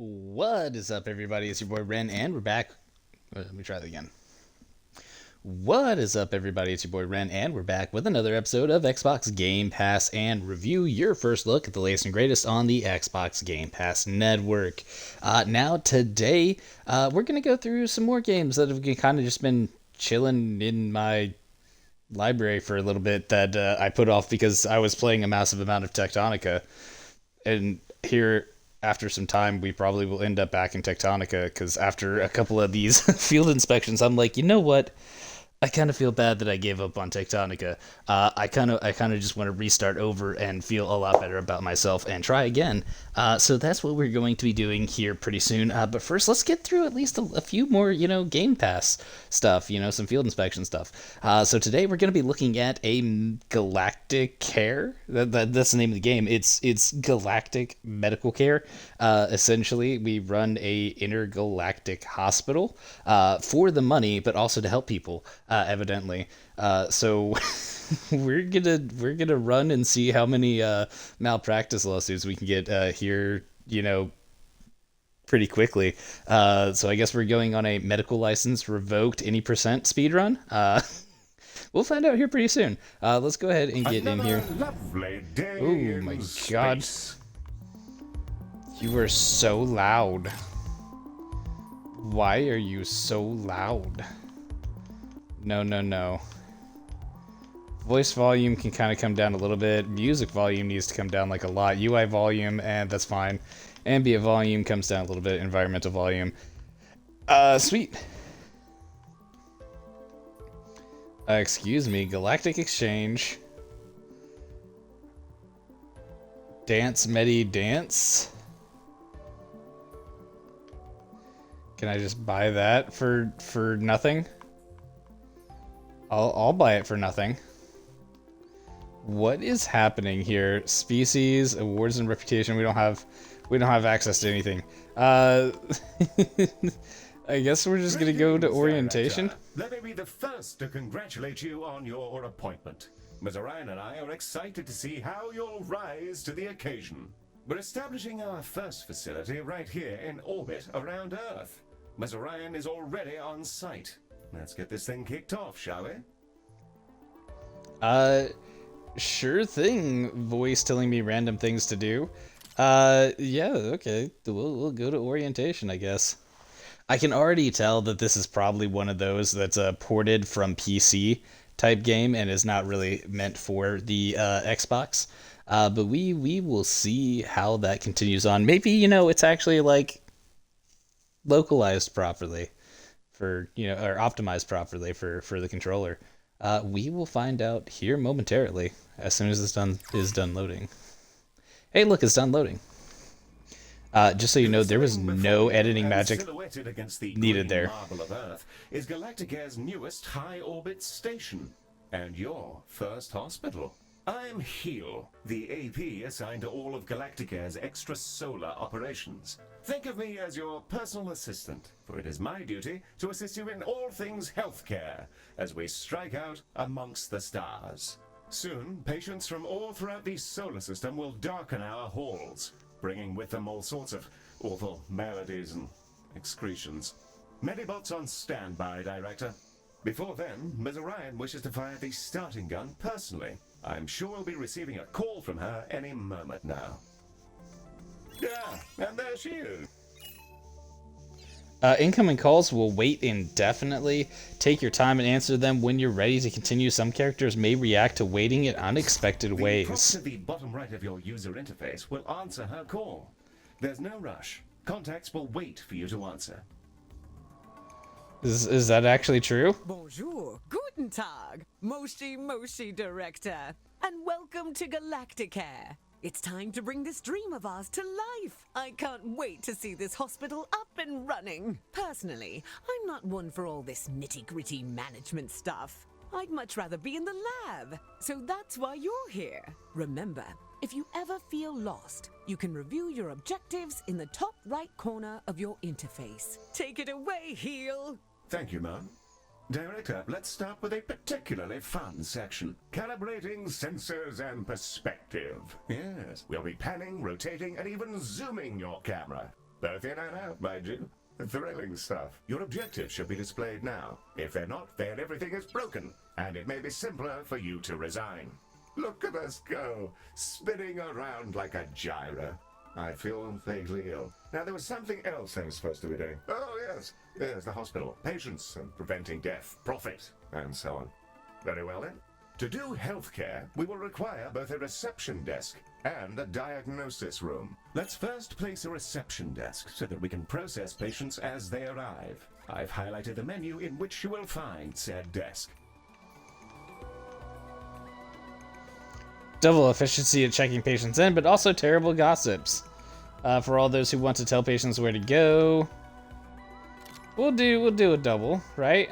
What is up, everybody? It's your boy Ren, and we're back. Let me try that again. What is up, everybody? It's your boy Ren, and we're back with another episode of Xbox Game Pass and Review, your first look at the latest and greatest on the Xbox Game Pass network. Now, today, we're going to go through some more games that have kind of just been chilling in my library for a little bit that I put off because I was playing a massive amount of Tectonica. And here, after some time, we probably will end up back in Tectonica because after a couple of these field inspections, I'm like, you know what? I kind of feel bad that I gave up on Tectonica. I kind of just want to restart over and feel a lot better about myself and try again. So that's what we're going to be doing here pretty soon. But first, let's get through at least a few more, Game Pass stuff, some field inspection stuff. So today we're going to be looking at a Galacticare. That's the name of the game. It's Galactic Medical Care. Essentially, we run a intergalactic hospital for the money, but also to help people. Evidently. So we're gonna run and see how many malpractice lawsuits we can get here, pretty quickly. So I guess we're going on a medical license revoked any percent speed run. We'll find out here pretty soon. Let's go ahead and get in here. Oh my god. You are so loud. Why are you so loud? No. Voice volume can kind of come down a little bit. Music volume needs to come down like a lot. UI volume, and that's fine. Ambient volume comes down a little bit. Environmental volume. Sweet. Excuse me. Galactic Exchange. Dance Medi Dance. Can I just buy that for nothing? I'll buy it for nothing. What is happening here? Species, awards, and reputation. We don't have access to anything. I guess we're just gonna go to orientation. Let me be the first to congratulate you on your appointment. Ms. Orion and I are excited to see how you'll rise to the occasion. We're establishing our first facility right here in orbit around Earth. Ms. Orion is already on site. Let's get this thing kicked off, shall we? Sure thing, voice telling me random things to do. Yeah, okay. We'll go to orientation, I guess. I can already tell that this is probably one of those that's ported from PC type game and is not really meant for the Xbox. But we will see how that continues on. Maybe, it's actually like localized properly for, or optimized properly for the controller. We will find out here momentarily as soon as this is done loading. Hey, look, it's done loading. Just so you know, there was no editing magic needed there. Marble of Earth is Galacticare's newest high-orbit station and your first hospital. I'm Heel, the AP assigned to all of Galacticare's extrasolar operations. Think of me as your personal assistant, for it is my duty to assist you in all things healthcare as we strike out amongst the stars. Soon, patients from all throughout the solar system will darken our halls, bringing with them all sorts of awful maladies and excretions. Medibots on standby, Director. Before then, Ms. Orion wishes to fire the starting gun personally. I'm sure we'll be receiving a call from her any moment now. Yeah, and there she is. Incoming calls will wait indefinitely. Take your time and answer them when you're ready to continue. Some characters may react to waiting in unexpected ways. The prompt at the bottom right of your user interface will answer her call. There's no rush. Contacts will wait for you to answer. Is that actually true? Bonjour, guten Tag, Moshi Director, and welcome to Galacticare. It's time to bring this dream of ours to life. I can't wait to see this hospital up and running. Personally, I'm not one for all this nitty-gritty management stuff. I'd much rather be in the lab, so that's why you're here. Remember, if you ever feel lost, you can review your objectives in the top right corner of your interface. Take it away, Heel. Thank you, Mom. Director, let's start with a particularly fun section. Calibrating sensors and perspective. Yes, we'll be panning, rotating, and even zooming your camera. Both in and out, mind you. Thrilling stuff. Your objectives should be displayed now. If they're not, then everything is broken, and it may be simpler for you to resign. Look at us go, spinning around like a gyro. I feel vaguely ill. Now, there was something else I was supposed to be doing. Oh, yes. There's the hospital. Patients and preventing death, profit, and so on. Very well, then. To do healthcare, we will require both a reception desk and a diagnosis room. Let's first place a reception desk so that we can process patients as they arrive. I've highlighted the menu in which you will find said desk. Double efficiency at checking patients in, but also terrible gossips. For all those who want to tell patients where to go, we'll do a double, right?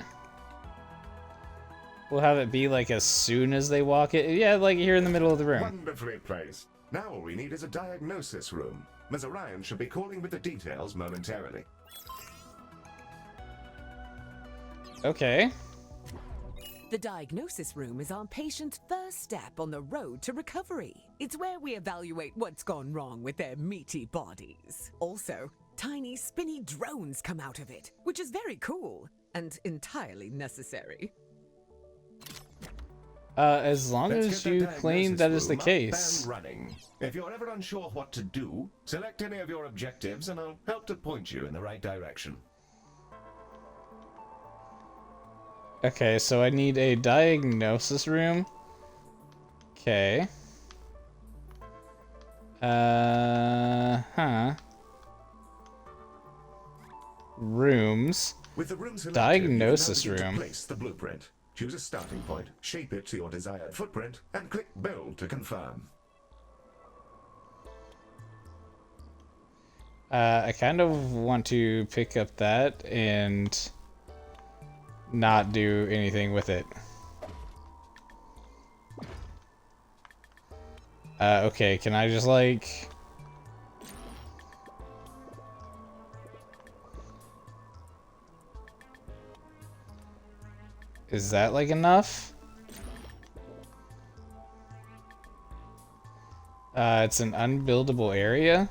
We'll have it be like as soon as they walk it. Yeah, like here in the middle of the room. Wonderfully placed. Now all we need is a diagnosis room. Ms. Orion should be calling with the details momentarily. Okay. The diagnosis room is our patient's first step on the road to recovery. It's where we evaluate what's gone wrong with their meaty bodies. Also, tiny spinny drones come out of it, which is very cool and entirely necessary. As long Let's as get you that claim diagnosis that is the room up case. and running. If you're ever unsure what to do, select any of your objectives and I'll help to point you in the right direction. Okay, so I need a diagnosis room. Okay. Rooms. With the room selected, Diagnosis you can now begin room. to place the blueprint. Choose a starting point, shape it to your desired footprint, and click Build to confirm. I kind of want to pick up that and not do anything with it. Okay, can I just like... Is that like enough? It's an unbuildable area.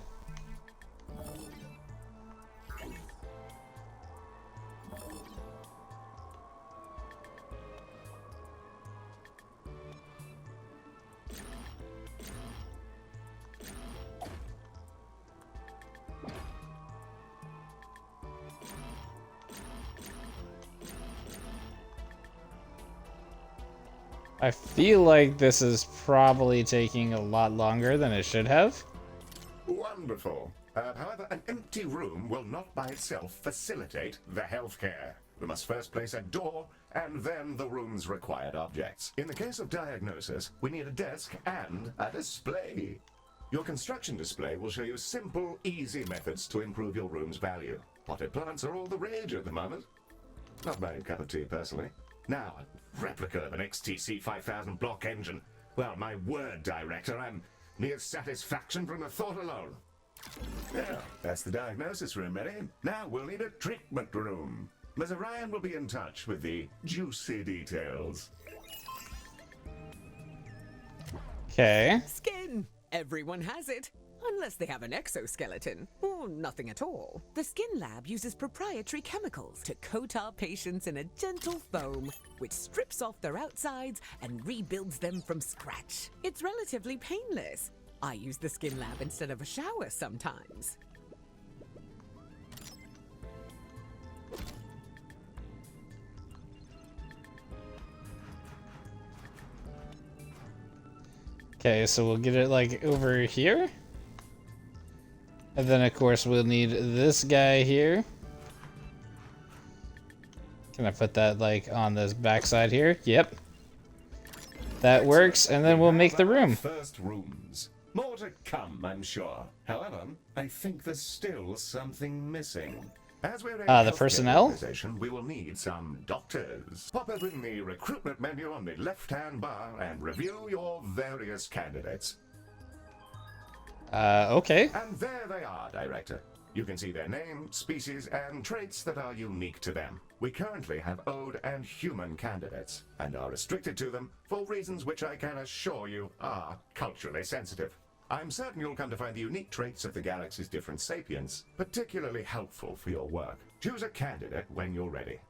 I feel like this is probably taking a lot longer than it should have. Wonderful. However, an empty room will not by itself facilitate the healthcare. We must first place a door and then the room's required objects. In the case of diagnosis, we need a desk and a display. Your construction display will show you simple, easy methods to improve your room's value. Potted plants are all the rage at the moment. Not my cup of tea, personally. Now, a replica of an XTC 5000 block engine. Well, my word, Director, I'm near satisfaction from the thought alone. Yeah, that's the diagnosis room, ready? Now we'll need a treatment room. Ms. Orion will be in touch with the juicy details. Okay. Skin! Everyone has it. Unless they have an exoskeleton, or nothing at all. The Skin Lab uses proprietary chemicals to coat our patients in a gentle foam, which strips off their outsides and rebuilds them from scratch. It's relatively painless. I use the Skin Lab instead of a shower sometimes. Okay, so we'll get it like over here. And then of course we'll need this guy here. Can I put that like on this backside here? Yep. That works, and then we'll make the room. First rooms. More to come, I'm sure. However, I think there's still something missing. As we're a The healthcare personnel? organization, we will need some doctors. Pop open the recruitment menu on the left-hand bar and review your various candidates. Okay. And there they are, Director. You can see their name, species, and traits that are unique to them. We currently have Ode and human candidates, and are restricted to them for reasons which I can assure you are culturally sensitive. I'm certain you'll come to find the unique traits of the galaxy's different sapiens particularly helpful for your work. Choose a candidate when you're ready.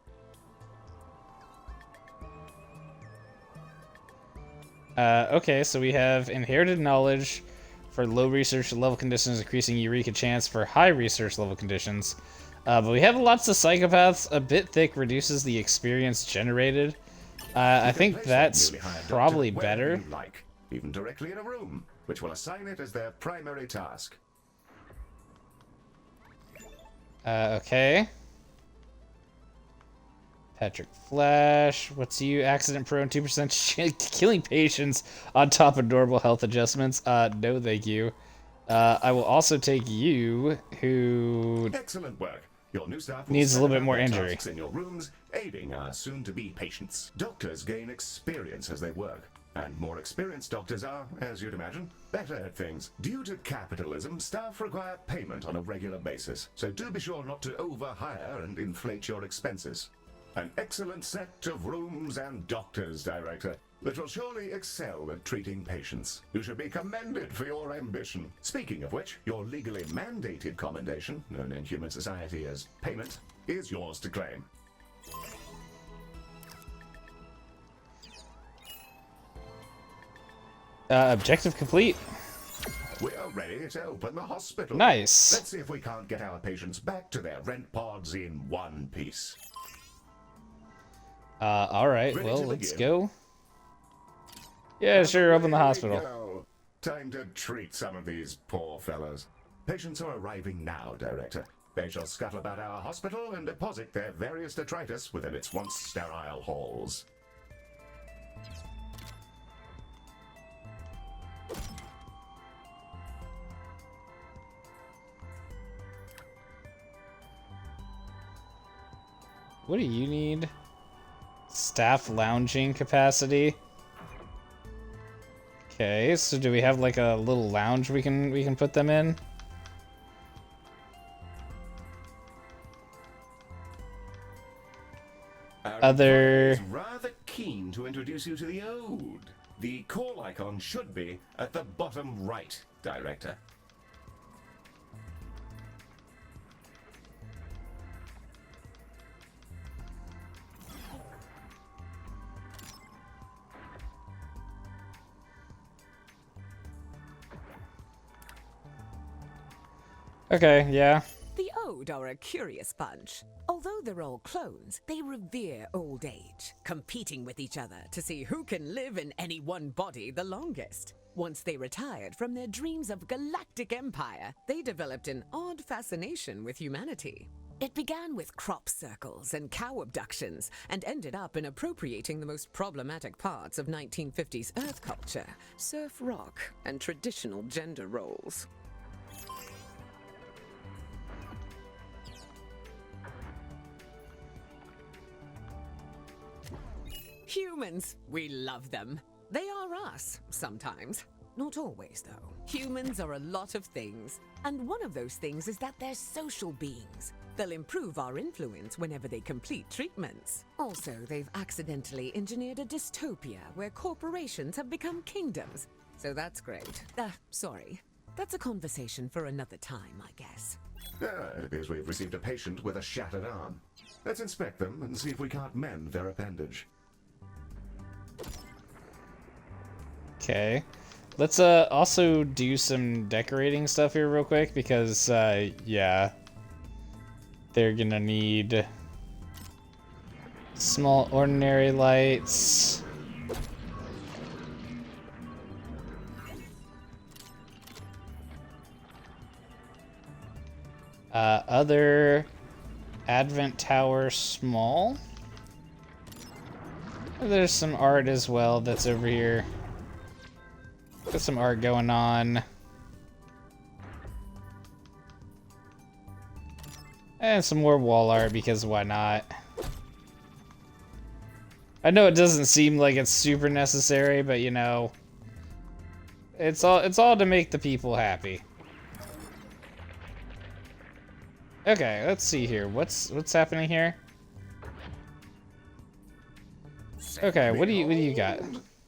Okay, so we have inherited knowledge for low research level conditions, increasing Eureka chance for high research level conditions. But we have lots of psychopaths. A bit thick reduces the experience generated. I think Place that's that newly hired probably doctor wherever better. you like, even directly in a room, which will assign it as their primary task. Okay. Patrick Flash. What's you? Accident prone, 2% killing patients on top of normal health adjustments. No thank you. I will also take you, who Excellent work. Your new staff will needs a set little bit about more their injury. tasks in your rooms, aiding our soon-to-be patients. Doctors gain experience as they work, and more experienced doctors are, as you'd imagine, better at things. Due to capitalism, staff require payment on a regular basis, so do be sure not to overhire and inflate your expenses. An excellent set of rooms and doctors, Director, that will surely excel at treating patients. You should be commended for your ambition. Speaking of which, your legally mandated commendation, known in human society as payment, is yours to claim. Objective complete. We are ready to open the hospital. Nice. Let's see if we can't get our patients back to their rent pods in one piece. Alright, Ready well, to let's begin? go. Yeah, sure, open the Away we hospital. go. Time to treat some of these poor fellows. Patients are arriving now, Director. They shall scuttle about our hospital and deposit their various detritus within its once sterile halls. What do you need? Staff lounging capacity. Okay, so do we have like a little lounge we can put them in? Our Other- employer is rather keen to introduce you to the Ode. The call icon should be at the bottom right, Director. Okay, yeah. The Ode are a curious bunch. Although they're all clones, they revere old age, competing with each other to see who can live in any one body the longest. Once they retired from their dreams of galactic empire, they developed an odd fascination with humanity. It began with crop circles and cow abductions, and ended up in appropriating the most problematic parts of 1950s Earth culture, surf rock, and traditional gender roles. Humans, we love them. They are us, sometimes. Not always, though. Humans are a lot of things, and one of those things is that they're social beings. They'll improve our influence whenever they complete treatments. Also, they've accidentally engineered a dystopia where corporations have become kingdoms. So that's great. Sorry. That's a conversation for another time, I guess. It appears we've received a patient with a shattered arm. Let's inspect them and see if we can't mend their appendage. Okay. Let's also do some decorating stuff here real quick because yeah. They're gonna need small ordinary lights. Other Advent Tower small. There's some art as well that's over here. Got some art going on. And some more wall art because why not? I know it doesn't seem like it's super necessary, but you know, it's all to make the people happy. Okay, let's see here. What's happening here? Okay, what do you got?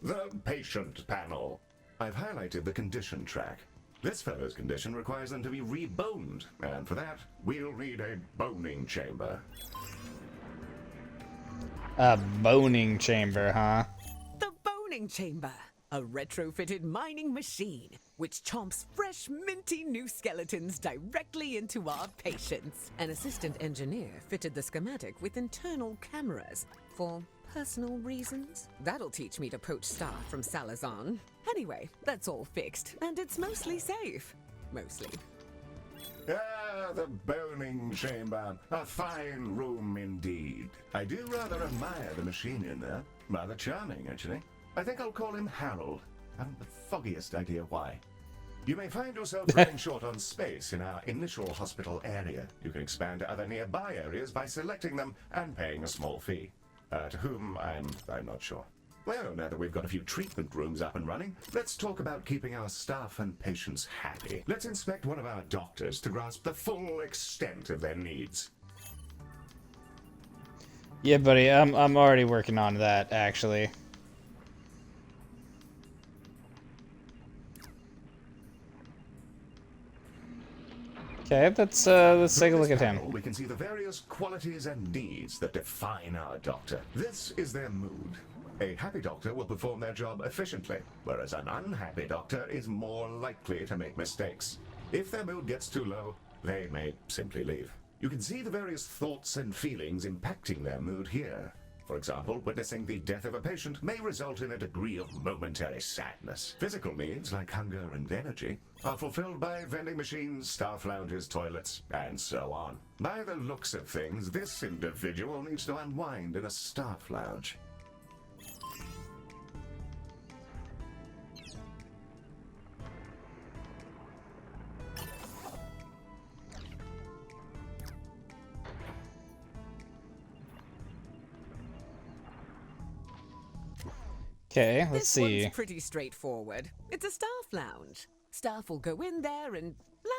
The patient panel. I've highlighted the condition track. This fellow's condition requires them to be reboned, and for that, we'll need a boning chamber. A boning chamber, huh? The Boning Chamber, a retrofitted mining machine which chomps fresh, minty new skeletons directly into our patients. An assistant engineer fitted the schematic with internal cameras for personal reasons. That'll teach me to poach staff from Salazar. Anyway, that's all fixed, and it's mostly safe. Mostly. Ah, the boning chamber. A fine room indeed. I do rather admire the machine in there. Rather charming, actually. I think I'll call him Harold. I haven't the foggiest idea why. You may find yourself running short on space in our initial hospital area. You can expand to other nearby areas by selecting them and paying a small fee. To whom, I'm not sure. Well, now that we've got a few treatment rooms up and running, let's talk about keeping our staff and patients happy. Let's inspect one of our doctors to grasp the full extent of their needs. Yeah, buddy, I'm already working on that, actually. Okay, let's take a look at him. We can see the various qualities and needs that define our doctor. This is their mood. A happy doctor will perform their job efficiently, whereas an unhappy doctor is more likely to make mistakes. If their mood gets too low, they may simply leave. You can see the various thoughts and feelings impacting their mood here. For example, witnessing the death of a patient may result in a degree of momentary sadness. Physical needs, like hunger and energy, are fulfilled by vending machines, staff lounges, toilets, and so on. By the looks of things, this individual needs to unwind in a staff lounge. Okay, let's This see. one's pretty straightforward. It's a staff lounge. Staff will go in there and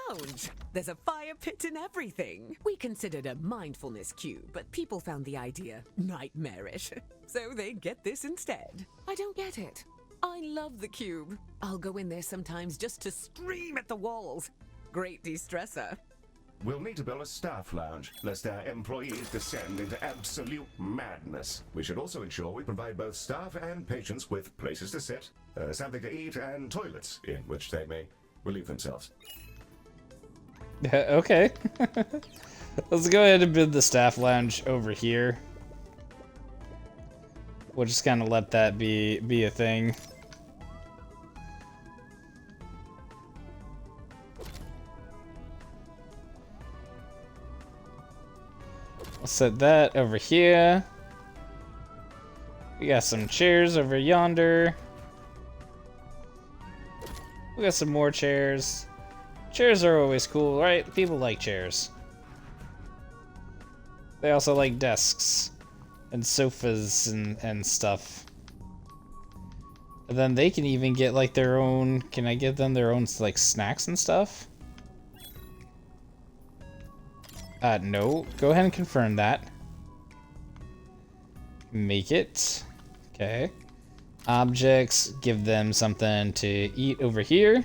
lounge. There's a fire pit and everything. We considered a mindfulness cube, but people found the idea nightmarish. So they get this instead. I don't get it. I love the cube. I'll go in there sometimes just to scream at the walls. Great de-stressor. We'll need to build a staff lounge, lest our employees descend into absolute madness. We should also ensure we provide both staff and patients with places to sit, something to eat, and toilets in which they may relieve themselves. Okay. Let's go ahead and build the staff lounge over here. We'll just kind of let that be a thing. I'll set that over here. We got some chairs over yonder. We got some more chairs. Chairs are always cool, right? People like chairs. They also like desks and sofas and stuff. And then they can even get like their own, can I give them their own like snacks and stuff? No. Go ahead and confirm that. Make it. Okay. Objects, give them something to eat over here.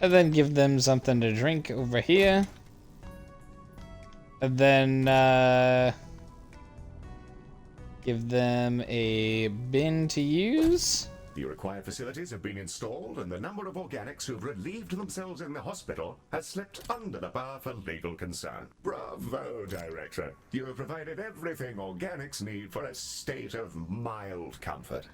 And then give them something to drink over here. And then, give them a bin to use. The required facilities have been installed, and the number of organics who've relieved themselves in the hospital has slipped under the bar for legal concern. Bravo, Director. You have provided everything organics need for a state of mild comfort.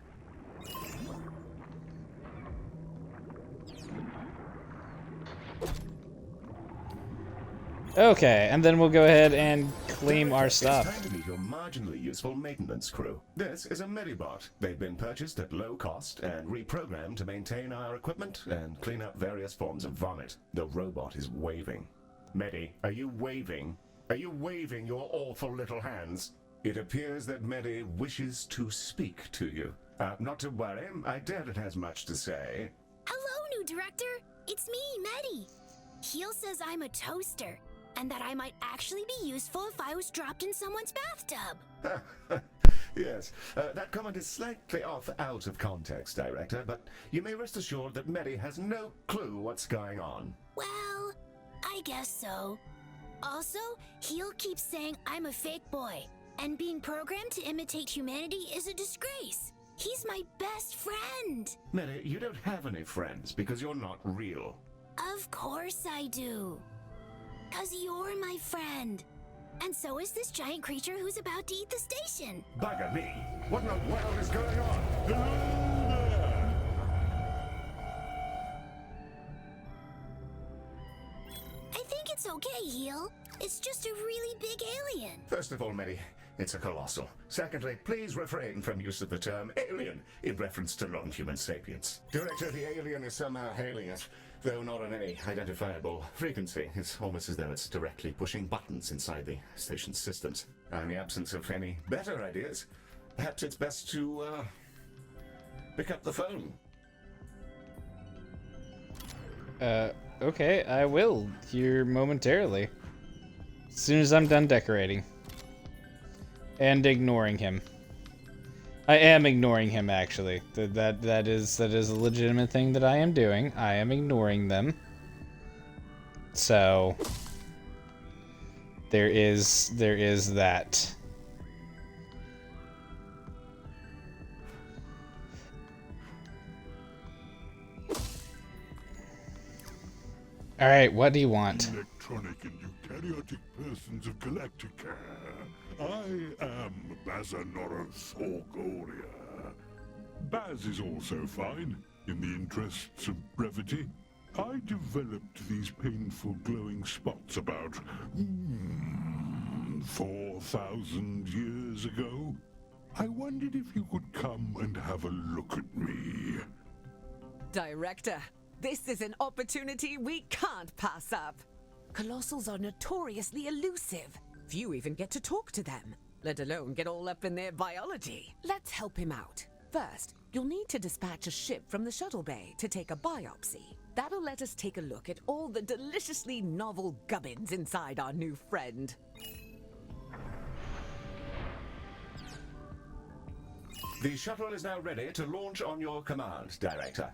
Okay, and then we'll go ahead and claim our It's stuff. time to meet your marginally useful maintenance crew. This is a Medibot. They've been purchased at low cost and reprogrammed to maintain our equipment and clean up various forms of vomit. The robot is waving. Medi, are you waving? Are you waving your awful little hands? It appears that Medi wishes to speak to you. Not to worry, I doubt it has much to say. Hello, new director. It's me, Medi. Heel says I'm a toaster, and that I might actually be useful if I was dropped in someone's bathtub. Yes, that comment is slightly out of context, Director, but you may rest assured that Medi has no clue what's going on. Well, I guess so. Also, Heel keeps saying I'm a fake boy, and being programmed to imitate humanity is a disgrace. He's my best friend. Medi, you don't have any friends because you're not real. Of course I do. 'Cause you're my friend. And so is this giant creature who's about to eat the station. Bugger me! What in the world is going on? Hello there! I think it's okay, Heel. It's just a really big alien. First of all, Medi, it's a colossal. Secondly, please refrain from use of the term alien in reference to non-human sapiens. Director, the alien is somehow hailing us, though not on any identifiable frequency. It's almost as though it's directly pushing buttons inside the station's systems. In the absence of any better ideas, perhaps it's best to, pick up the phone. Okay, I will here momentarily. As soon as I'm done decorating. And ignoring him. I am ignoring him, actually. That is a legitimate thing that I am doing. I am ignoring them. So there is that. All right, what do you want? Electronic and eukaryotic persons of Galacticare. I am Bazanoros Orgoria. Baz is also fine, in the interests of brevity. I developed these painful glowing spots about 4,000 years ago. I wondered if you could come and have a look at me. Director, this is an opportunity we can't pass up. Colossals are notoriously elusive. Few even get to talk to them, let alone get all up in their biology. Let's help him out. First, you'll need to dispatch a ship from the shuttle bay to take a biopsy. That'll let us take a look at all the deliciously novel gubbins inside our new friend. The shuttle is now ready to launch on your command, Director.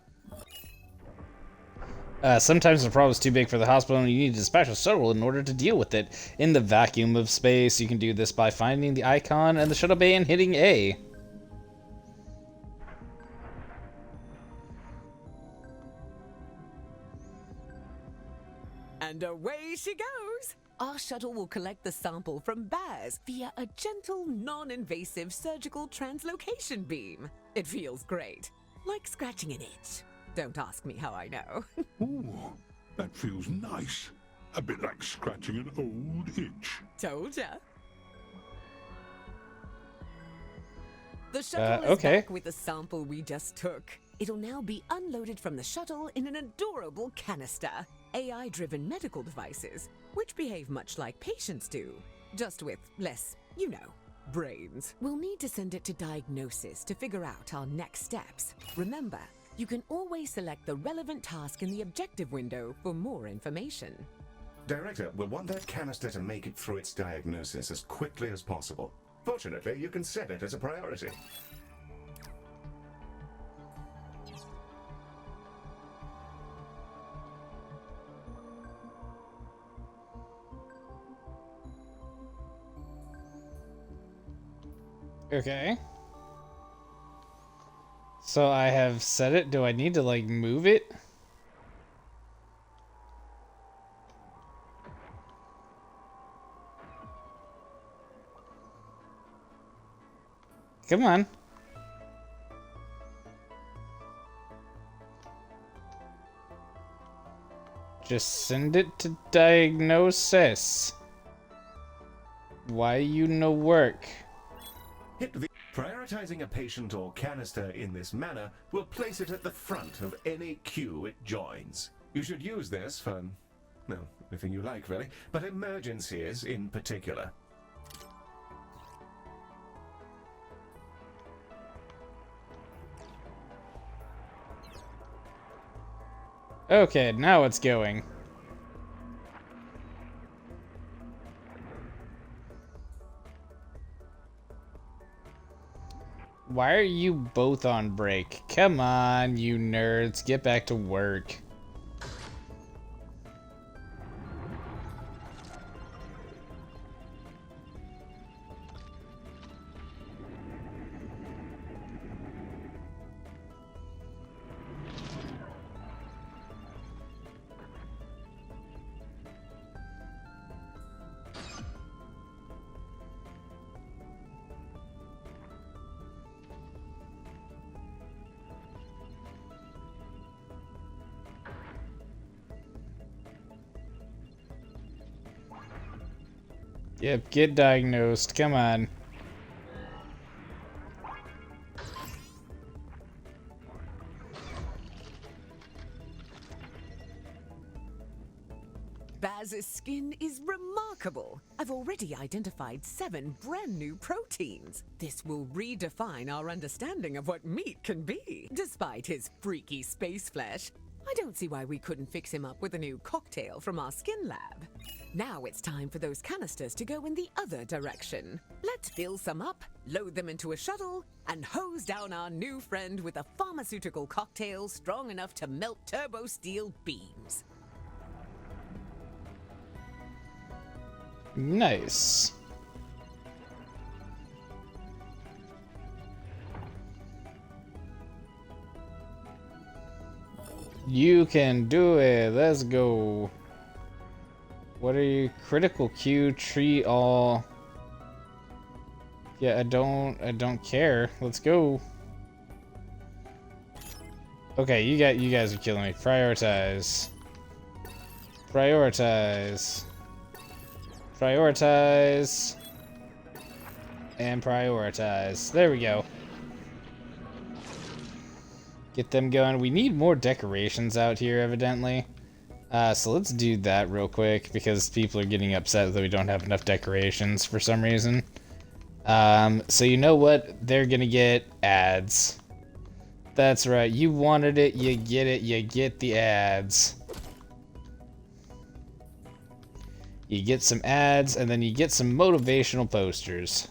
Sometimes the problem is too big for the hospital and you need to dispatch a shuttle in order to deal with it. In the vacuum of space, you can do this by finding the icon and the shuttle bay and hitting A. And away she goes! Our shuttle will collect the sample from Baz via a gentle, non-invasive surgical translocation beam. It feels great, like scratching an itch. Don't ask me how I know. Ooh, that feels nice. A bit like scratching an old itch. Told ya. The shuttle is okay. back with the sample we just took. It'll now be unloaded from the shuttle in an adorable canister. AI-driven medical devices, which behave much like patients do, just with less, you know, brains. We'll need to send it to diagnosis to figure out our next steps. Remember, you can always select the relevant task in the objective window for more information. Director, we'll want that canister to make it through its diagnosis as quickly as possible. Fortunately, you can set it as a priority. Okay. So I have set it. Do I need to, like, move it? Come on. Just send it to diagnosis. Why you no work? Hit the... Prioritizing a patient or canister in this manner will place it at the front of any queue it joins. You should use this for, well, anything you like, really, but emergencies in particular. Okay, now it's going. Why are you both on break? Come on, you nerds. Get back to work. Yep, get diagnosed. Come on. Baz's skin is remarkable. I've already identified 7 brand new proteins. This will redefine our understanding of what meat can be. Despite his freaky space flesh, I don't see why we couldn't fix him up with a new cocktail from our skin lab. Now it's time for those canisters to go in the other direction. Let's fill some up, load them into a shuttle, and hose down our new friend with a pharmaceutical cocktail strong enough to melt turbo steel beams. Nice. You can do it. Let's go. What are you? Critical Q, treat all. Yeah, I don't care. Let's go. Okay, you guys are killing me. Prioritize. Prioritize. Prioritize. And prioritize. There we go. Get them going. We need more decorations out here, evidently. So let's do that real quick, because people are getting upset that we don't have enough decorations for some reason. So you know what? They're gonna get ads. That's right. You wanted it, you get it, you get the ads. You get some ads, and then you get some motivational posters.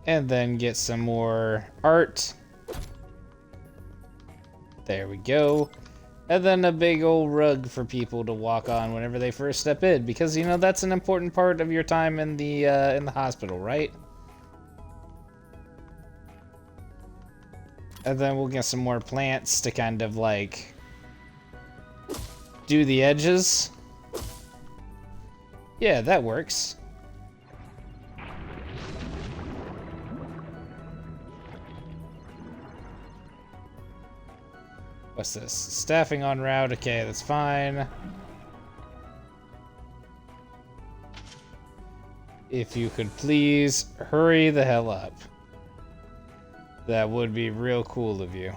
And then get some more art. There we go. And then a big old rug for people to walk on whenever they first step in, because you know that's an important part of your time in the hospital, right? And then we'll get some more plants to kind of like do the edges. Yeah, that works. What's this? Staffing on route. Okay, that's fine. If you could please hurry the hell up. That would be real cool of you.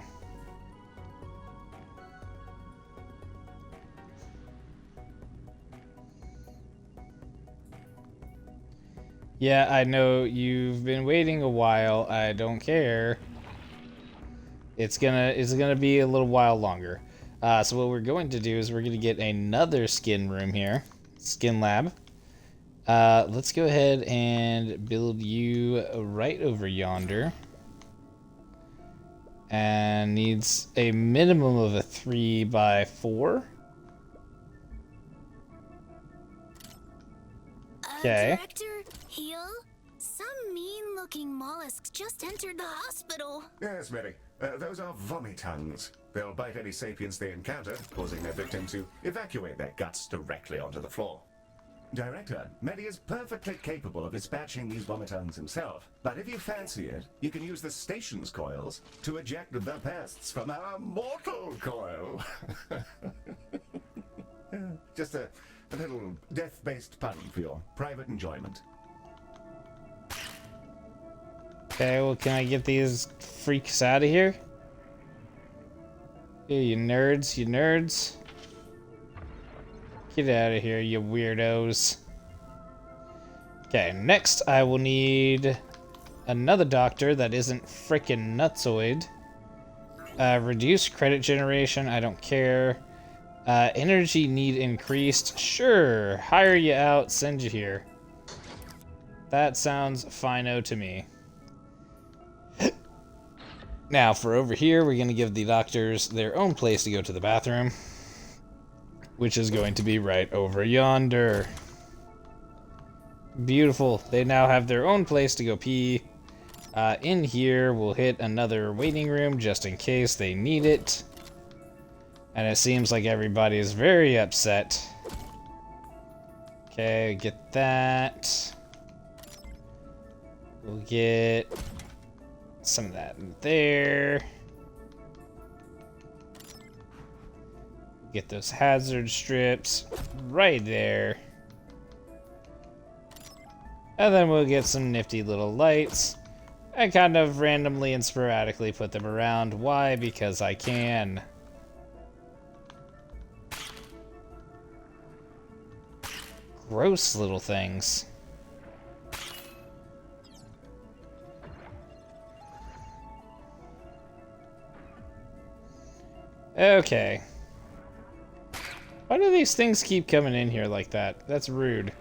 Yeah, I know you've been waiting a while. I don't care. It's gonna be a little while longer. So what we're going to do is we're gonna get another skin room here, skin lab. Let's go ahead and build you right over yonder. And needs a minimum of a 3x4. Okay. Director, heal? Some mean-looking mollusks just entered the hospital. Yes, Mary. Those are vomitungs. They'll bite any sapiens they encounter, causing their victim to evacuate their guts directly onto the floor. Director, Medi is perfectly capable of dispatching these vomitungs himself, but if you fancy it, you can use the station's coils to eject the pests from our mortal coil. Just a little death-based pun for your private enjoyment. Okay, well, can I get these freaks out of here? Hey, you nerds, you nerds. Get out of here, you weirdos. Okay, next I will need another doctor that isn't frickin' nutsoid. Reduce credit generation, I don't care. Energy need increased, sure. Hire you out, send you here. That sounds fino to me. Now, for over here, we're going to give the doctors their own place to go to the bathroom, which is going to be right over yonder. Beautiful. They now have their own place to go pee. In here, we'll hit another waiting room just in case they need it. And it seems like everybody is very upset. Okay, get that. We'll get some of that in there. Get those hazard strips right there. And then we'll get some nifty little lights. I kind of randomly and sporadically put them around. Why? Because I can. Gross little things. Okay. Why do these things keep coming in here like that? That's rude.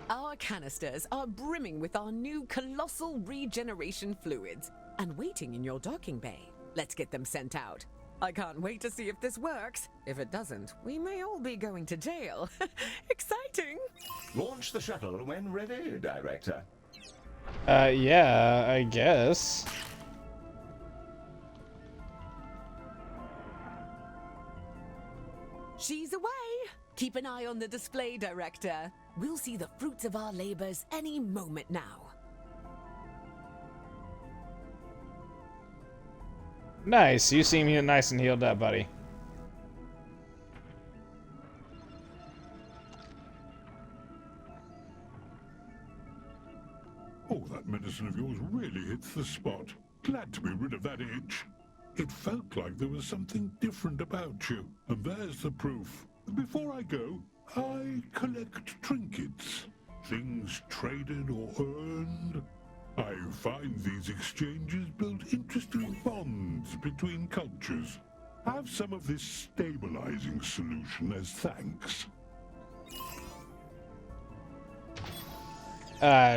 Our canisters are brimming with our new colossal regeneration fluids and waiting in your docking bay. Let's get them sent out. I can't wait to see if this works. If it doesn't, we may all be going to jail. Exciting! Launch the shuttle when ready, Director. Yeah, I guess. She's away! Keep an eye on the display, Director. We'll see the fruits of our labors any moment now. Nice, you seem nice and healed up, buddy. Oh, that medicine of yours really hits the spot. Glad to be rid of that itch. It felt like there was something different about you, and there's the proof. Before I go, I collect trinkets. Things traded or earned. I find these exchanges build interesting bonds between cultures. Have some of this stabilizing solution as thanks.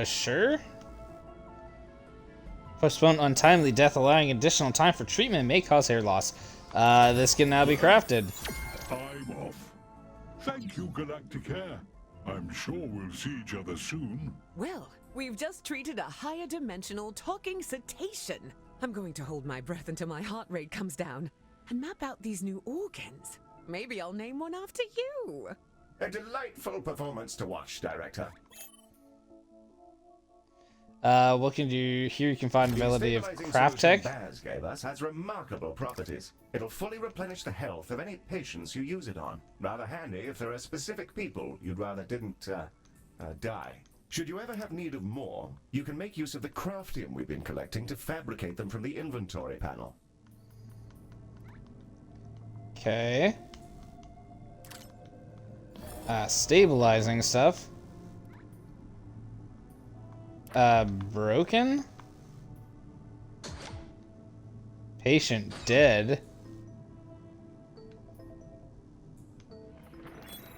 Sure. Postpone untimely death, allowing additional time for treatment may cause hair loss. This can now be crafted. I'm off. Thank you, Galacticare. I'm sure we'll see each other soon. Well, we've just treated a higher dimensional talking cetacean. I'm going to hold my breath until my heart rate comes down and map out these new organs. Maybe I'll name one after you. A delightful performance to watch, Director. What can you here? You can find The ability of stabilizing craft solution tech. Baz gave us has remarkable properties. It'll fully replenish the health of any patients you use it on. Rather handy if there are specific people you'd rather didn't die. Should you ever have need of more, you can make use of the craftium we've been collecting to fabricate them from the inventory panel. Okay. Stabilizing stuff. Broken? Patient dead.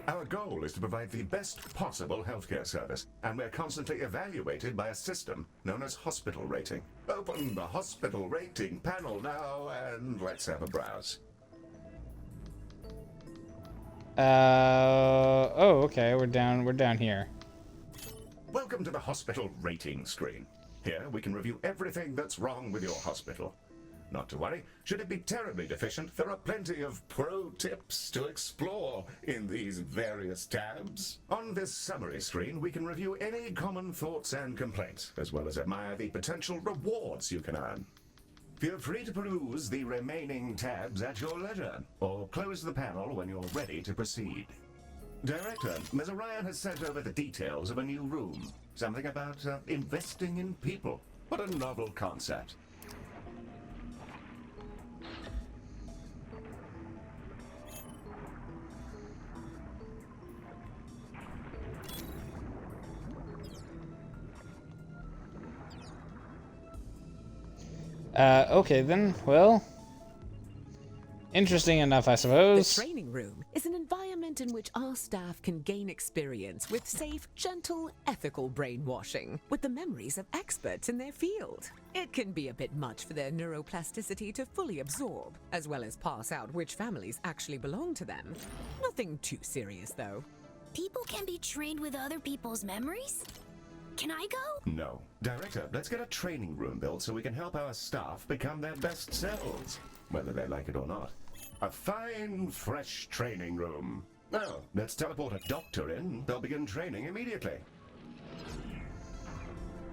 Our goal is to provide the best possible healthcare service, and we're constantly evaluated by a system known as hospital rating. Open the hospital rating panel now, and let's have a browse. Oh, okay, we're down here. Welcome to the hospital rating screen. Here we can review everything that's wrong with your hospital. Not to worry, should it be terribly deficient, there are plenty of pro tips to explore in these various tabs. On this summary screen, we can review any common thoughts and complaints, as well as admire the potential rewards you can earn. Feel free to peruse the remaining tabs at your leisure, or close the panel when you're ready to proceed. Director, Ms. Orion has sent over the details of a new room. Something about investing in people. What a novel concept. Okay then. Well, interesting enough, I The suppose. training room is an environment in which our staff can gain experience with safe, gentle, ethical brainwashing with the memories of experts in their field. It can be a bit much for their neuroplasticity to fully absorb, as well as pass out which families actually belong to them. Nothing too serious, though. People can be trained with other people's memories? Can I go? No. Director, let's get a training room built so we can help our staff become their best selves, whether they like it or not. A fine, fresh training room. Now, let's teleport a doctor in. They'll begin training immediately.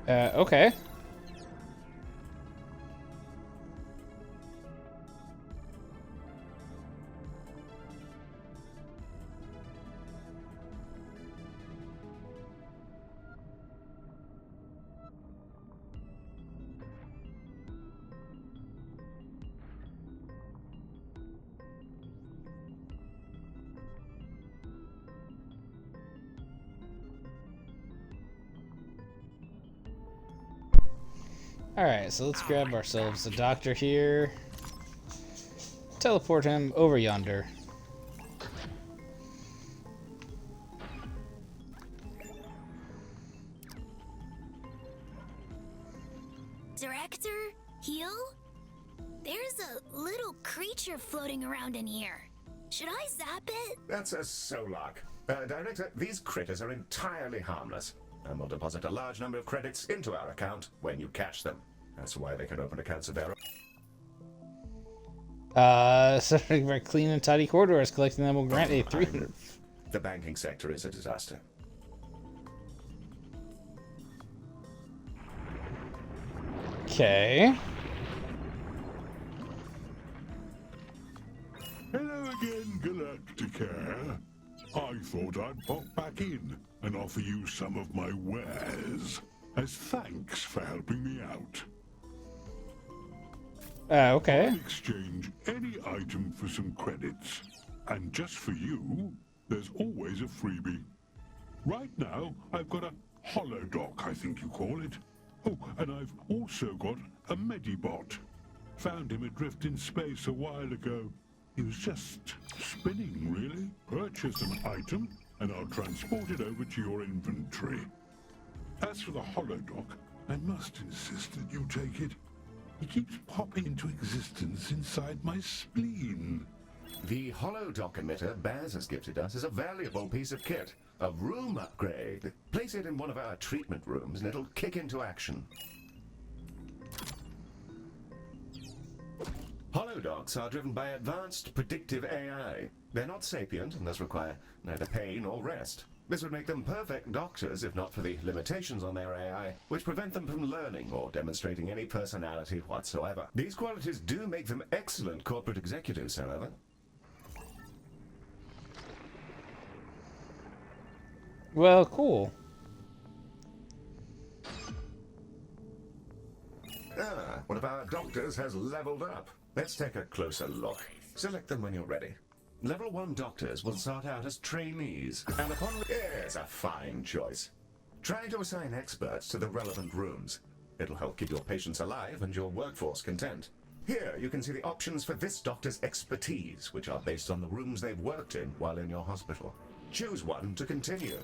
Okay. Alright, so let's grab ourselves a doctor here. Teleport him over yonder. Director? Heal? There's a little creature floating around in here. Should I zap it? That's a Solak. Director, these critters are entirely harmless, and we'll deposit a large number of credits into our account when you catch them. That's why they can open accounts of their own. Setting for clean and tidy corridors, collecting them will grant a 300. The banking sector is a disaster. Okay. Hello again, Galacticare. I thought I'd pop back in and offer you some of my wares as thanks for helping me out. Okay. I'll exchange any item for some credits. And just for you, there's always a freebie. Right now, I've got a holodoc, I think you call it. Oh, and I've also got a Medibot. Found him adrift in space a while ago. He was just spinning, really. Purchase an item, and I'll transport it over to your inventory. As for the holodoc, I must insist that you take it. He keeps popping into existence inside my spleen. The holodoc emitter Baz has gifted us is a valuable piece of kit. A room upgrade. Place it in one of our treatment rooms and it'll kick into action. Holodocs are driven by advanced predictive AI. They're not sapient and thus require neither pain nor rest. This would make them perfect doctors if not for the limitations on their AI, which prevent them from learning or demonstrating any personality whatsoever. These qualities do make them excellent corporate executives, however. Well, cool. Ah, one of our doctors has leveled up. Let's take a closer look. Select them when you're ready. Level 1 doctors will start out as trainees, and upon... Yes, a fine choice. Try to assign experts to the relevant rooms. It'll help keep your patients alive and your workforce content. Here, you can see the options for this doctor's expertise, which are based on the rooms they've worked in while in your hospital. Choose one to continue.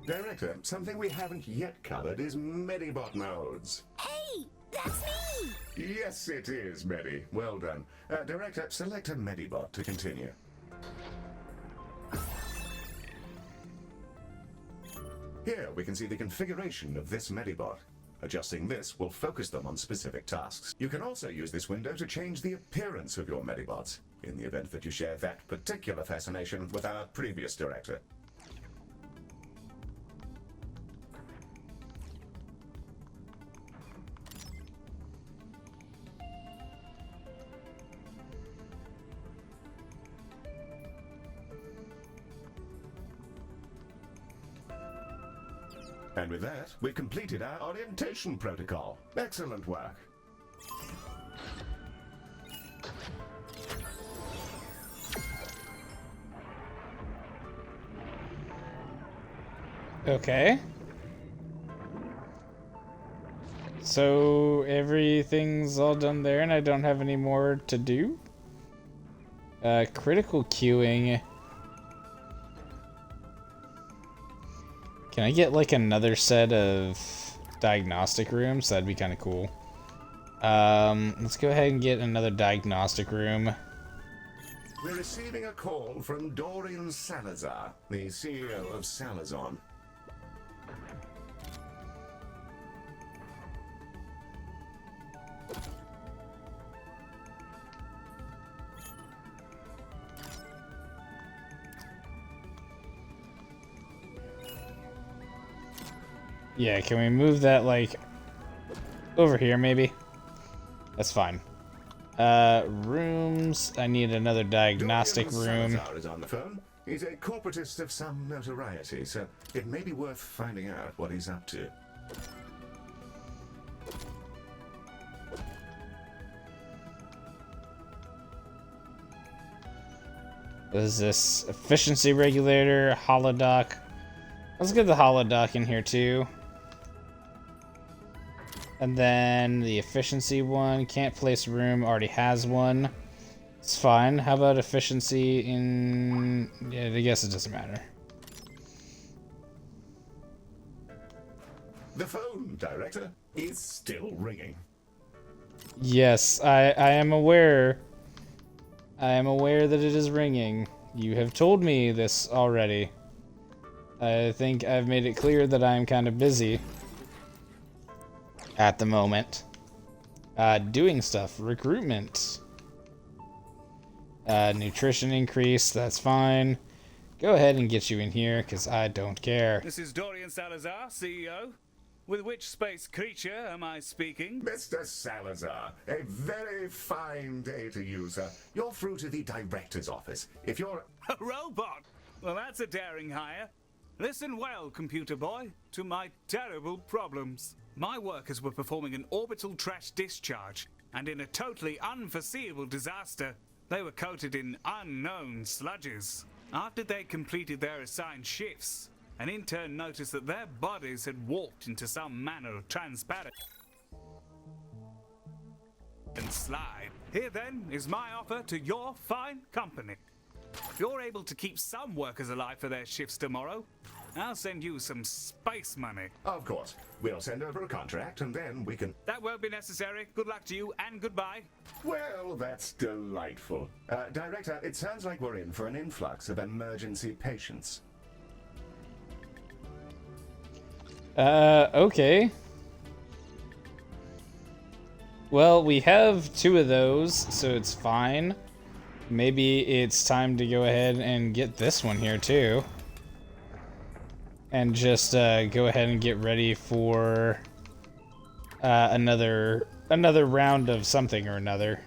Director, something we haven't yet covered is Medibot modes. Hey, that's me! Yes, it is, Medi. Well done. Director, select a Medibot to continue. Here, we can see the configuration of this Medibot. Adjusting this will focus them on specific tasks. You can also use this window to change the appearance of your Medibots, in the event that you share that particular fascination with our previous director. And with that, we've completed our orientation protocol. Excellent work. Okay. So everything's all done there and I don't have any more to do? Critical queuing. Can I get like another set of diagnostic rooms? That'd be kind of cool. Let's go ahead and get another diagnostic room. We're receiving a call from Dorian Salazar, the CEO of Salazon. Yeah, can we move that like over here maybe? That's fine. Rooms. I need another diagnostic Dorian room. Salazar is on the phone. He's a corporatist of some notoriety, so it may be worth finding out what he's up to. What is this? Efficiency regulator, holodoc. Let's get the holodoc in here too. And then the efficiency one, can't place room, already has one. It's fine. How about efficiency in... Yeah, I guess it doesn't matter. The phone, Director, is still ringing. Yes, I am aware. I am aware that it is ringing. You have told me this already. I think I've made it clear that I'm kind of busy at the moment. Doing stuff. Recruitment. Nutrition increase. That's fine. Go ahead and get you in here, because I don't care. This is Dorian Salazar, CEO. With which space creature am I speaking? Mr. Salazar, a very fine day to you, sir. You're through to the director's office. If you're... A robot? Well, that's a daring hire. Listen well, computer boy, to my terrible problems. My workers were performing an orbital trash discharge, and in a totally unforeseeable disaster, they were coated in unknown sludges. After they completed their assigned shifts, an intern noticed that their bodies had warped into some manner of transparent and slide. Here then is my offer to your fine company. If you're able to keep some workers alive for their shifts tomorrow, I'll send you some space money. Of course. We'll send over a contract and then we can... That won't be necessary. Good luck to you and goodbye. Well, that's delightful. Director, it sounds like we're in for an influx of emergency patients. Okay. Well, we have 2 of those, so it's fine. Maybe it's time to go ahead and get this one here too. And just go ahead and get ready for another round of something or another.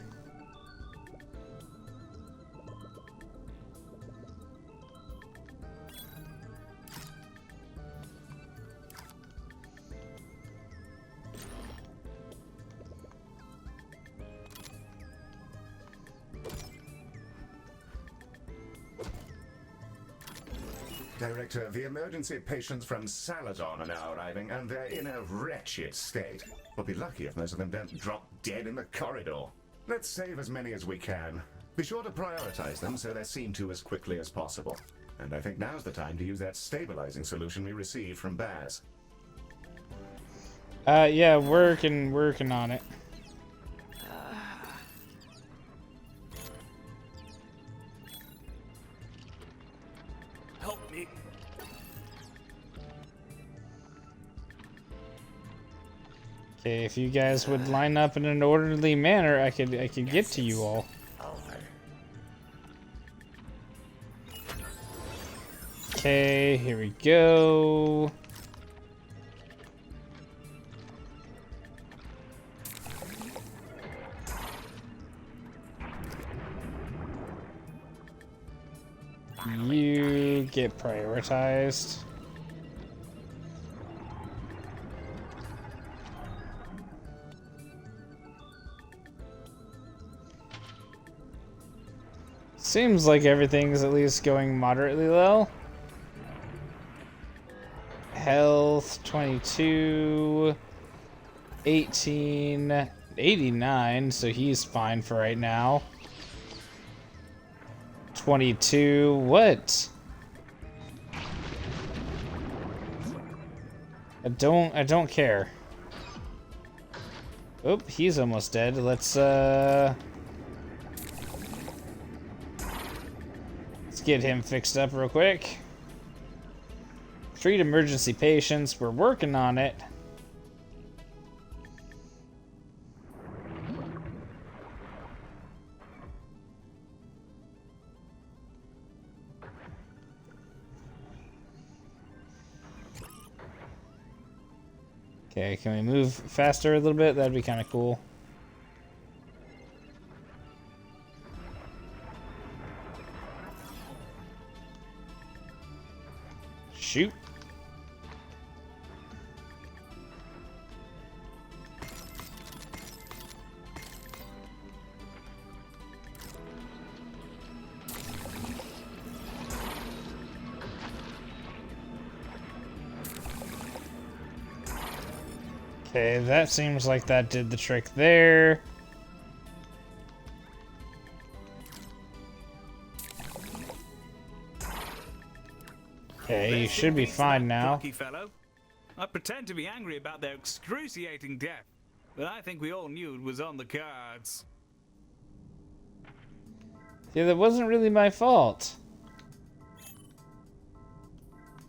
Director, the emergency patients from Salazon are now arriving, and they're in a wretched state. We'll be lucky if most of them don't drop dead in the corridor. Let's save as many as we can. Be sure to prioritize them so they're seen to as quickly as possible. And I think now's the time to use that stabilizing solution we received from Baz. Yeah, working on it. Help me. Okay, if you guys would line up in an orderly manner, I could get to you all. Okay, here we go. You get prioritized. Seems like everything's at least going moderately well. health, 22, 18, 89, so he's fine for right now. 22, what? I don't care. Oh, he's almost dead. Let's get him fixed up real quick. Treat emergency patients. We're working on it. Okay, can we move faster a little bit? That'd be kind of cool. Shoot. Okay, that seems like that did the trick there. Okay, you should be fine now. Plucky fellow. I pretend to be angry about their excruciating death, but I think we all knew it was on the cards. Yeah, that wasn't really my fault.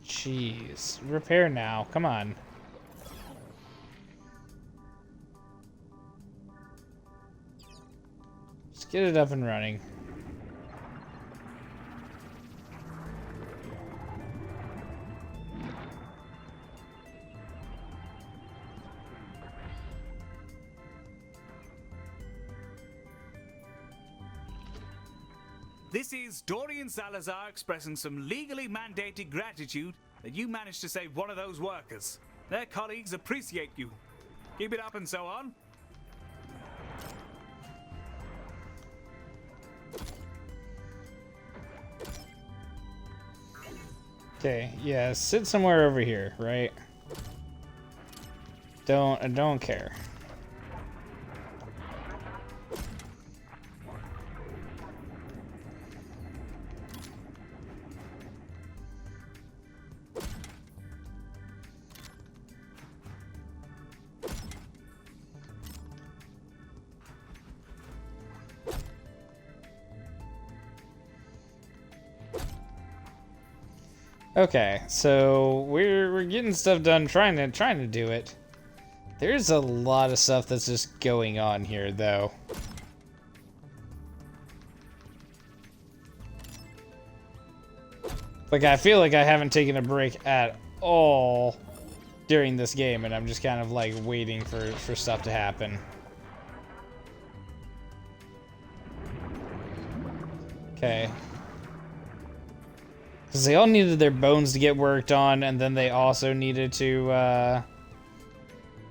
Jeez. Repair now. Come on. Just get it up and running. This is Dorian Salazar expressing some legally mandated gratitude that you managed to save one of those workers. Their colleagues appreciate you. Keep it up and so on. Okay, yeah, sit somewhere over here, right? I don't care. Okay, so we're getting stuff done, trying to do it. There's a lot of stuff that's just going on here, though. Like, I feel like I haven't taken a break at all during this game, and I'm just kind of like waiting for stuff to happen. Okay. Because they all needed their bones to get worked on, and then they also needed to,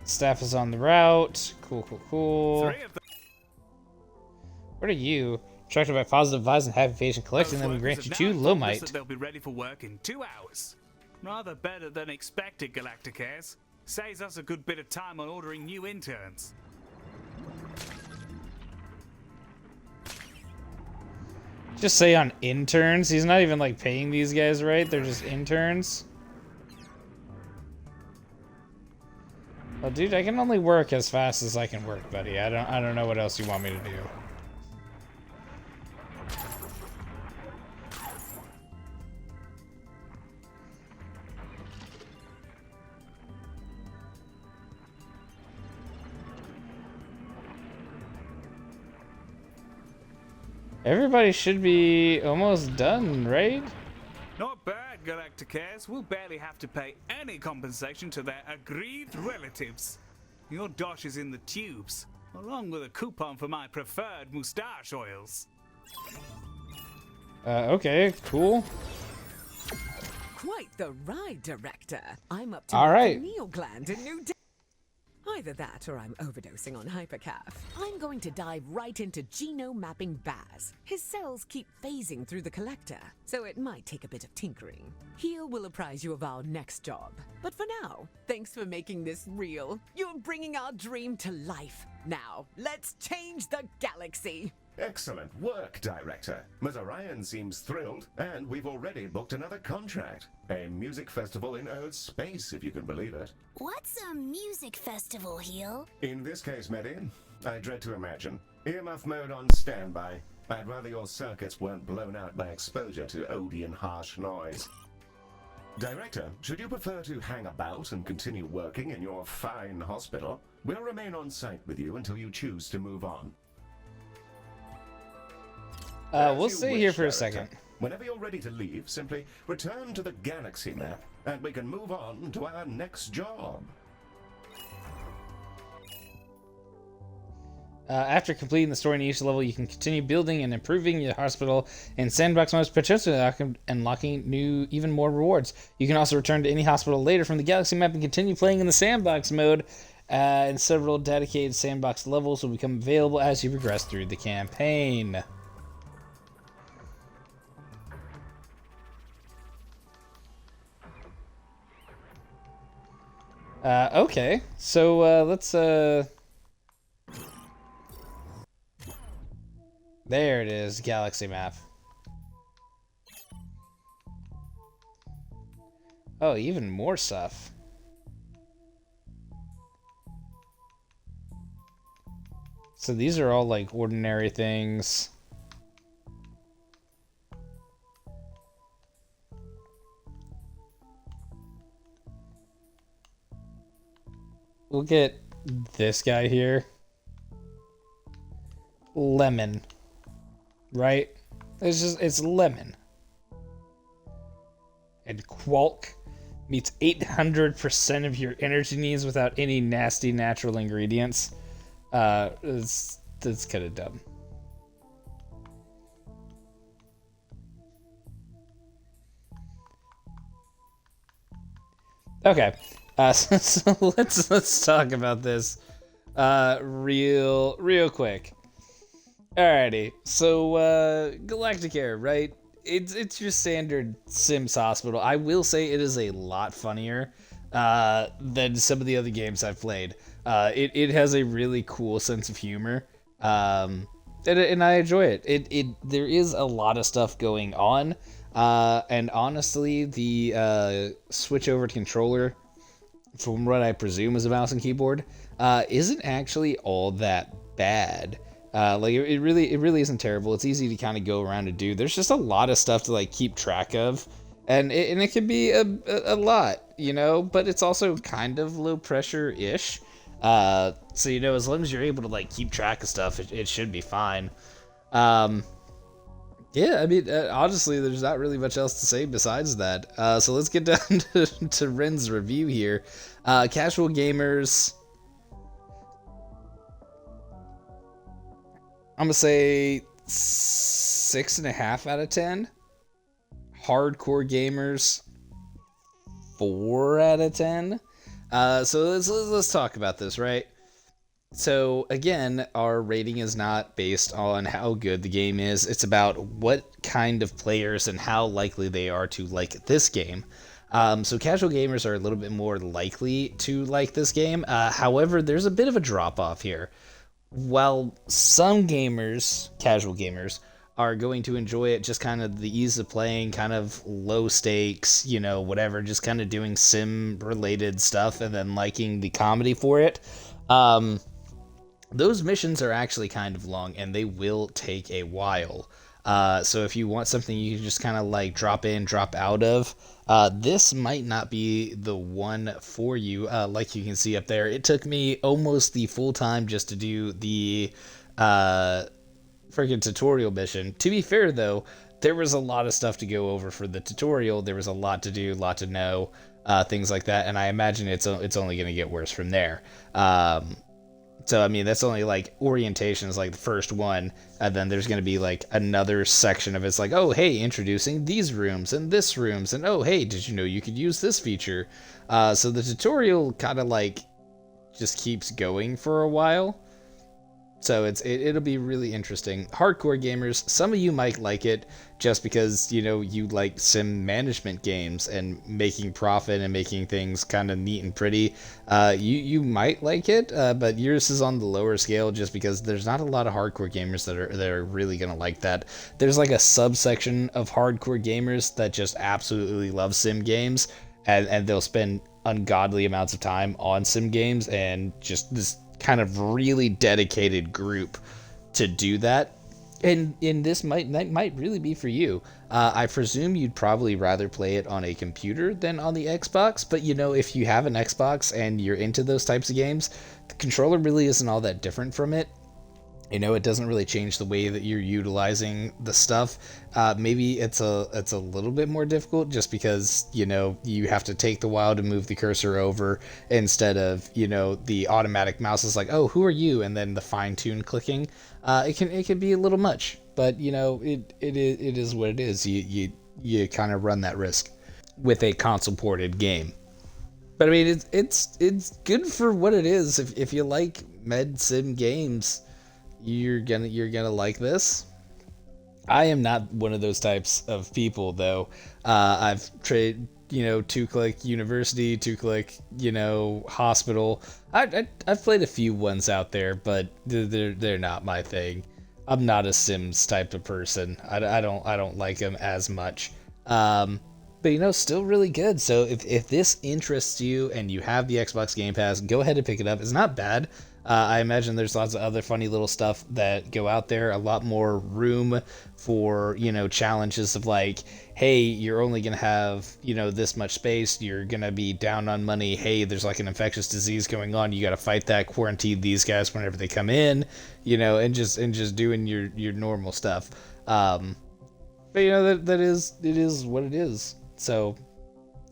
staff us on the route. Cool. What are you? Attracted by positive vibes and happy patient collection, then we grant you 2 low might. They'll be ready for work in 2 hours. Rather better than expected, Galacticares. Saves us a good bit of time on ordering new interns. Just say on interns? He's not even like paying these guys right, they're just interns. Well, dude, I can only work as fast as I can work, buddy. I don't know what else you want me to do. Everybody should be almost done, right? Not bad, Galacticares. We'll barely have to pay any compensation to their aggrieved relatives. Your dosh is in the tubes, along with a coupon for my preferred moustache oils. Okay, cool. Quite the ride, Director. I'm up to All right. Neil Gland in New Delhi. Either that or I'm overdosing on hypercaf. I'm going to dive right into genome mapping Baz. His cells keep phasing through the collector, so it might take a bit of tinkering. Heal will apprise you of our next job. But for now, thanks for making this real. You're bringing our dream to life. Now, let's change the galaxy. Excellent work, Director. Ms. Orion seems thrilled, and we've already booked another contract. A music festival in Earth's space, if you can believe it. What's a music festival, Heel? In this case, Medi, I dread to imagine. Earmuff mode on standby. I'd rather your circuits weren't blown out by exposure to Odeon harsh noise. Director, should you prefer to hang about and continue working in your fine hospital, we'll remain on site with you until you choose to move on. We'll stay here for a second. Whenever you're ready to leave, simply return to the galaxy map, and we can move on to our next job. After completing the story in each level, you can continue building and improving your hospital in sandbox modes, potentially unlocking new, even more rewards. You can also return to any hospital later from the galaxy map and continue playing in the sandbox mode, and several dedicated sandbox levels will become available as you progress through the campaign. Okay, so let's there it is, galaxy map. Oh, even more stuff. So these are all like ordinary things. Look at this guy here. Lemon. Right? It's lemon. And Qualk meets 800% of your energy needs without any nasty natural ingredients. That's kind of dumb. Okay. So let's talk about this real quick. Alrighty, so Galacticare, right? It's your standard Sims hospital. I will say it is a lot funnier than some of the other games I've played. It has a really cool sense of humor, and I enjoy it. There is a lot of stuff going on, and honestly, the switch over to controller, from what I presume is a mouse and keyboard, isn't actually all that bad. It really isn't terrible. It's easy to kind of go around and do. There's just a lot of stuff to like keep track of, and it can be a lot, you know. But it's also kind of low pressure ish. So you know, as long as you're able to like keep track of stuff, it should be fine. Yeah, I mean, honestly, there's not really much else to say besides that. So let's get down to Ren's review here. Casual gamers, I'm gonna say 6.5 out of 10. Hardcore gamers, 4 out of 10. So let's talk about this, right? So again, our rating is not based on how good the game is. It's about what kind of players and how likely they are to like this game. So casual gamers are a little bit more likely to like this game. However, there's a bit of a drop off here. While some gamers, casual gamers, are going to enjoy it, just kind of the ease of playing, kind of low stakes, you know, whatever, just kind of doing sim related stuff and then liking the comedy for it. Those missions are actually kind of long and they will take a while. So if you want something you can just kind of like drop in, drop out of, this might not be the one for you. Like you can see up there, it took me almost the full time just to do the freaking tutorial mission. To be fair though, there was a lot of stuff to go over for the tutorial. There was a lot to do, a lot to know, things like that, and I imagine it's only going to get worse from there. So, I mean, that's only, like, orientation is, like, the first one, and then there's going to be, like, another section of it's like, oh, hey, introducing these rooms and this rooms, and oh, hey, did you know you could use this feature? So the tutorial kind of, like, just keeps going for a while. So it'll be really interesting. Hardcore gamers, some of you might like it just because, you know, you like sim management games and making profit and making things kind of neat and pretty. You might like it, but yours is on the lower scale just because there's not a lot of hardcore gamers that are really gonna like that. There's like a subsection of hardcore gamers that just absolutely love sim games, and they'll spend ungodly amounts of time on sim games, and just this kind of really dedicated group to do that. And this might really be for you. I presume you'd probably rather play it on a computer than on the Xbox, but you know, if you have an Xbox and you're into those types of games, the controller really isn't all that different from it. You know, it doesn't really change the way that you're utilizing the stuff. Maybe it's a little bit more difficult just because, you know, you have to take the while to move the cursor over instead of, you know, the automatic mouse is like, oh, who are you? And then the fine-tune clicking. It can be a little much, but you know, it is what it is. You kind of run that risk with a console ported game. But I mean, it's good for what it is. If you like med sim games, you're gonna like this. I am not one of those types of people though. I've tried, you know, 2-click university, 2-click, you know, hospital. I've played a few ones out there, but they're not my thing. I'm not a Sims type of person. I don't like them as much. But you know, still really good. So if this interests you and you have the Xbox Game Pass, go ahead and pick it up. It's not bad. I imagine there's lots of other funny little stuff that go out there. A lot more room for, you know, challenges of like, hey, you're only going to have, you know, this much space. You're going to be down on money. Hey, there's like an infectious disease going on. You got to fight that, quarantine these guys whenever they come in, you know, and just doing your normal stuff. But you know, it is what it is. So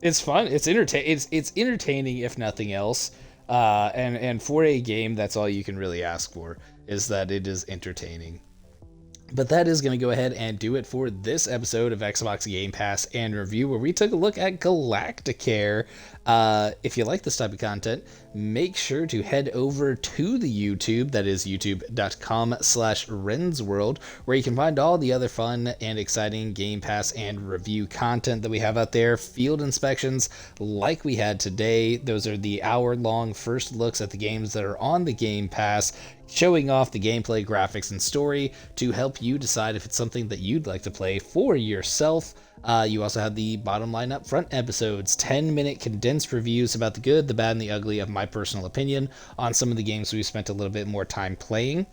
it's fun. It's entertaining if nothing else. And for a game, that's all you can really ask for, is that it is entertaining. But that is going to go ahead and do it for this episode of Xbox Game Pass and Review, where we took a look at Galacticare. If you like this type of content, make sure to head over to the YouTube, that is youtube.com/RensWorld, where you can find all the other fun and exciting Game Pass and review content that we have out there. Field inspections like we had today. Those are the hour-long first looks at the games that are on the Game Pass, showing off the gameplay, graphics, and story to help you decide if it's something that you'd like to play for yourself. You also have the bottom line up front episodes, 10-minute condensed reviews about the good, the bad, and the ugly of my personal opinion on some of the games we spent a little bit more time playing.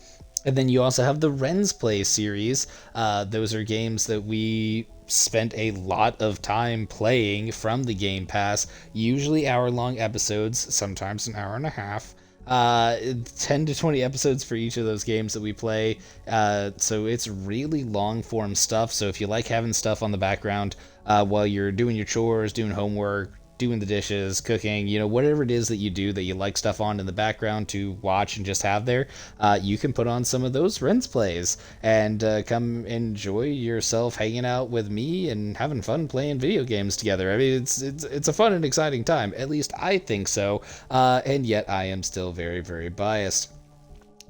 And then you also have the Rens Play series. Those are games that we spent a lot of time playing from the Game Pass, usually hour-long episodes, sometimes an hour and a half. 10 to 20 episodes for each of those games that we play. So it's really long form stuff. So if you like having stuff on the background while you're doing your chores, doing homework, doing the dishes, cooking, you know, whatever it is that you do that you like stuff on in the background to watch and just have there, you can put on some of those Rens plays and come enjoy yourself hanging out with me and having fun playing video games together. I mean, it's a fun and exciting time. At least I think so. And yet I am still very, very biased.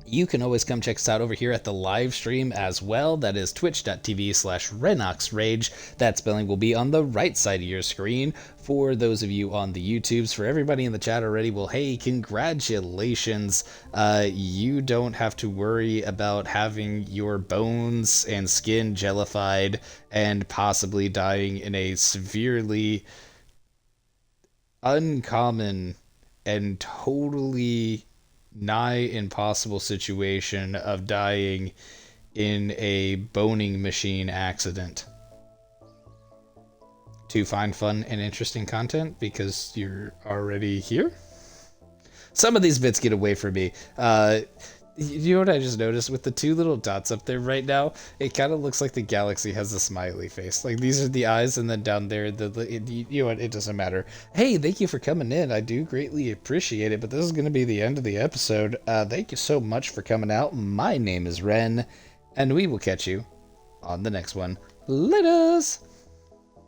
You can always come check us out over here at the live stream as well. That is twitch.tv/RenoxRage. That spelling will be on the right side of your screen. For those of you on the YouTubes, for everybody in the chat already, well, hey, congratulations. You don't have to worry about having your bones and skin jellified and possibly dying in a severely uncommon and totally nigh impossible situation of dying in a boning machine accident. To find fun and interesting content because you're already here? Some of these bits get away from me. You know what I just noticed? With the two little dots up there right now, it kind of looks like the galaxy has a smiley face. Like, these are the eyes, and then down there, you know what? It doesn't matter. Hey, thank you for coming in. I do greatly appreciate it, but this is going to be the end of the episode. Thank you so much for coming out. My name is Ren, and we will catch you on the next one. Laters!